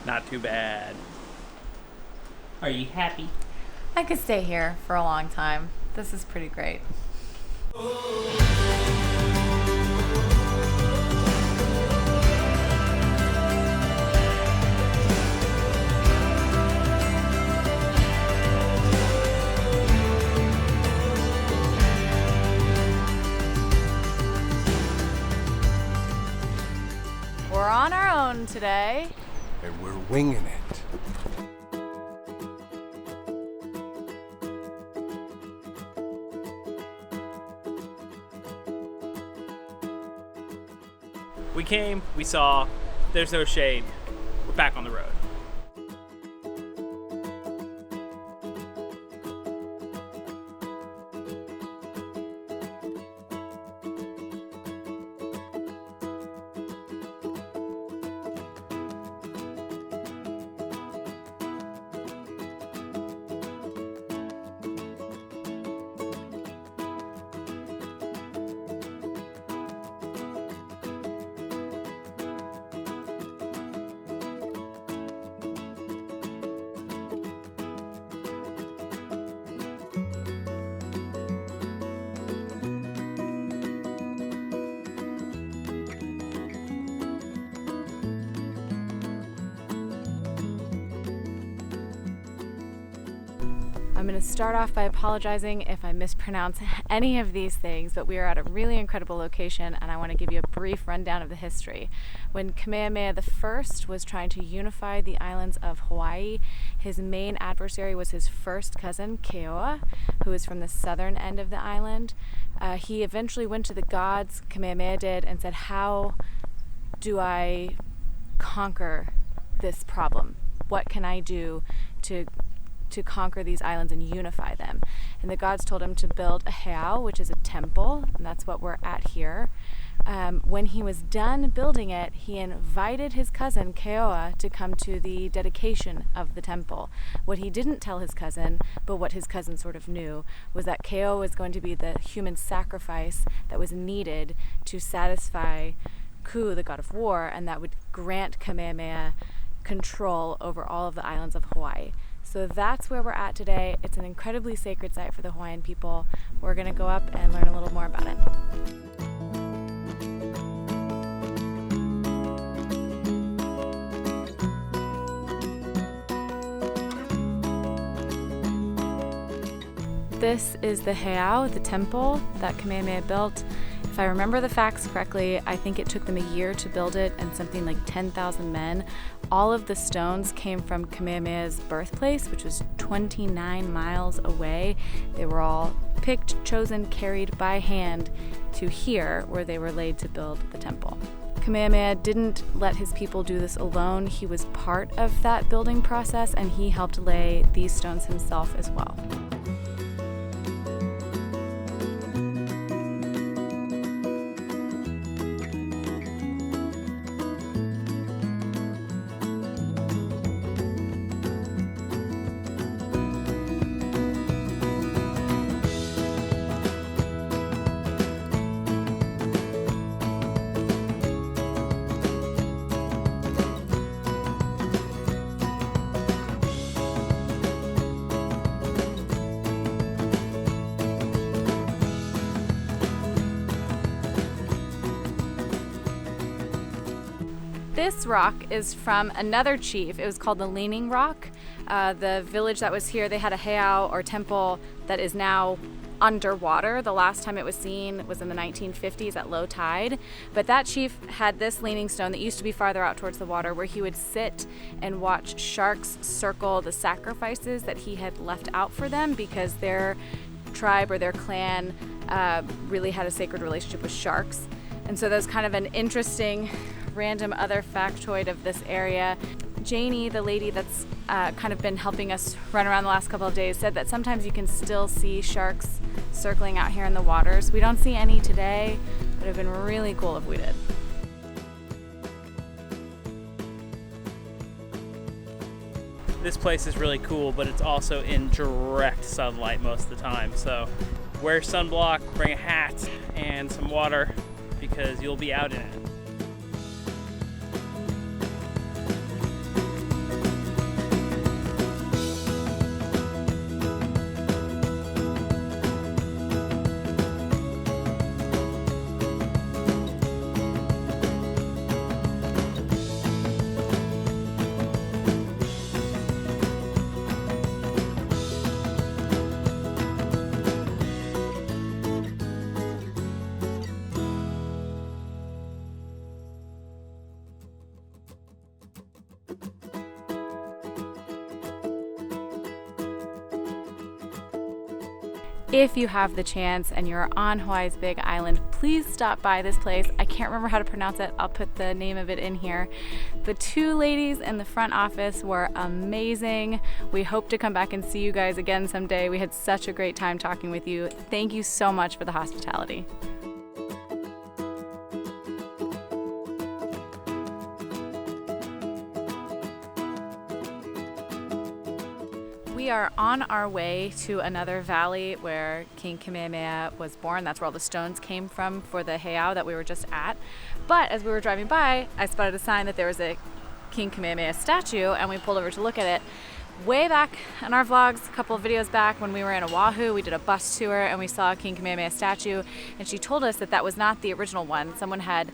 Not too bad. Are you happy? I could stay here for a long time. This is pretty great. We're on our own today. And we're winging it. We came, we saw, there's no shade. We're back on the road. I'm going to start off by apologizing if I mispronounce any of these things, but we are at a really incredible location and I want to give you a brief rundown of the history. When Kamehameha I was trying to unify the islands of Hawaii, his main adversary was his first cousin, Keoa, who was from the southern end of the island. He eventually went to the gods, Kamehameha did, and said, "How do I conquer this problem? What can I do to conquer these islands and unify them?" And the gods told him to build a heiau, which is a temple, and that's what we're at here. When he was done building it, he invited his cousin Keoa to come to the dedication of the temple. What he didn't tell his cousin, but what his cousin sort of knew, was that Keoa was going to be the human sacrifice that was needed to satisfy Ku, the god of war, and that would grant Kamehameha control over all of the islands of Hawaii. So that's where we're at today. It's an incredibly sacred site for the Hawaiian people. We're going to go up and learn a little more about it. This is the heiau, the temple that Kamehameha built. If I remember the facts correctly, I think it took them a year to build it and something like 10,000 men. All of the stones came from Kamehameha's birthplace, which was 29 miles away. They were all picked, chosen, carried by hand to here, where they were laid to build the temple. Kamehameha didn't let his people do this alone. He was part of that building process, and he helped lay these stones himself as well. This rock is from another chief. It was called the Leaning Rock. The village that was here, they had a heiau or temple that is now underwater. The last time it was seen was in the 1950s at low tide. But that chief had this leaning stone that used to be farther out towards the water, where he would sit and watch sharks circle the sacrifices that he had left out for them, because their tribe or their clan really had a sacred relationship with sharks. And so that's kind of an interesting random other factoid of this area. Janie, the lady that's kind of been helping us run around the last couple of days, said that sometimes you can still see sharks circling out here in the waters. We don't see any today, but it would have been really cool if we did. This place is really cool, but it's also in direct sunlight most of the time. So wear sunblock, bring a hat and some water, because you'll be out in it. If you have the chance and you're on Hawaii's Big Island, please stop by this place. I can't remember how to pronounce it. I'll put the name of it in here. The two ladies in the front office were amazing. We hope to come back and see you guys again someday. We had such a great time talking with you. Thank you so much for the hospitality. We are on our way to another valley where King Kamehameha was born. That's where all the stones came from for the heiau that we were just at. But as we were driving by, I spotted a sign that there was a King Kamehameha statue, and we pulled over to look at it. Way back in our vlogs, a couple of videos back when we were in Oahu, we did a bus tour and we saw a King Kamehameha statue, and she told us that that was not the original one. Someone had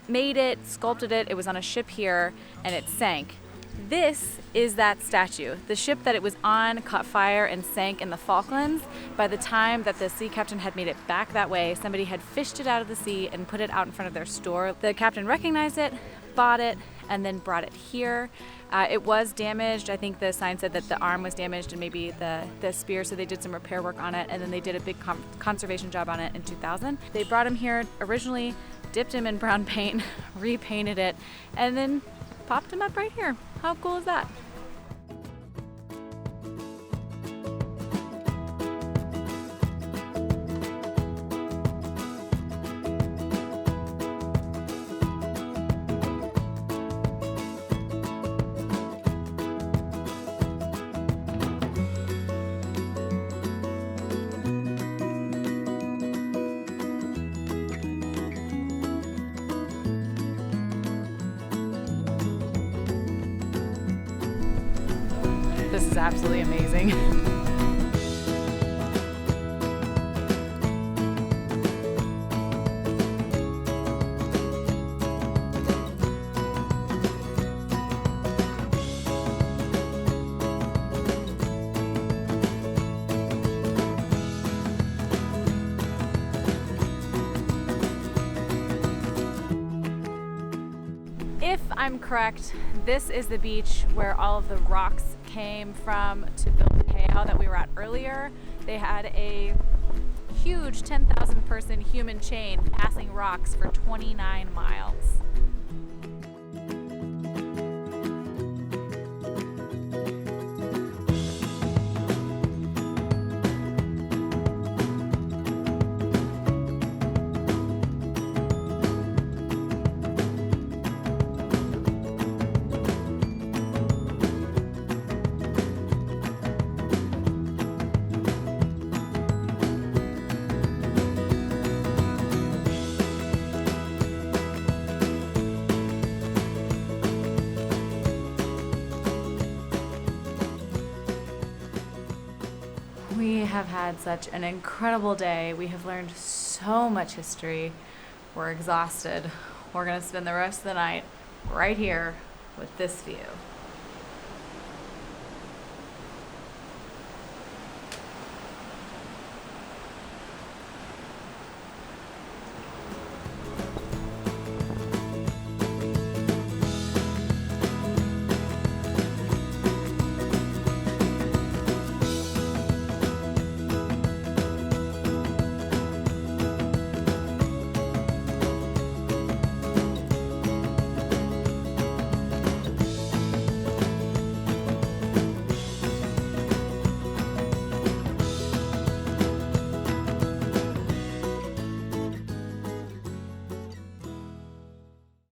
made it, sculpted it, it was on a ship here, and it sank. This is that statue. The ship that it was on caught fire and sank in the Falklands. By the time that the sea captain had made it back that way, somebody had fished it out of the sea and put it out in front of their store. The captain recognized it, bought it, and then brought it here. It was damaged. I think the sign said that the arm was damaged and maybe the spear, so they did some repair work on it, and then they did a big conservation job on it in 2000. They brought him here originally, dipped him in brown paint, repainted it, and then popped him up right here. How cool is that? This is absolutely amazing. If I'm correct, this is the beach where all of the rocks came from to build the heiau that we were at earlier. They had a huge 10,000 person human chain passing rocks for 29 miles. We have had such an incredible day. We have learned so much history. We're exhausted. We're going to spend the rest of the night right here with this view.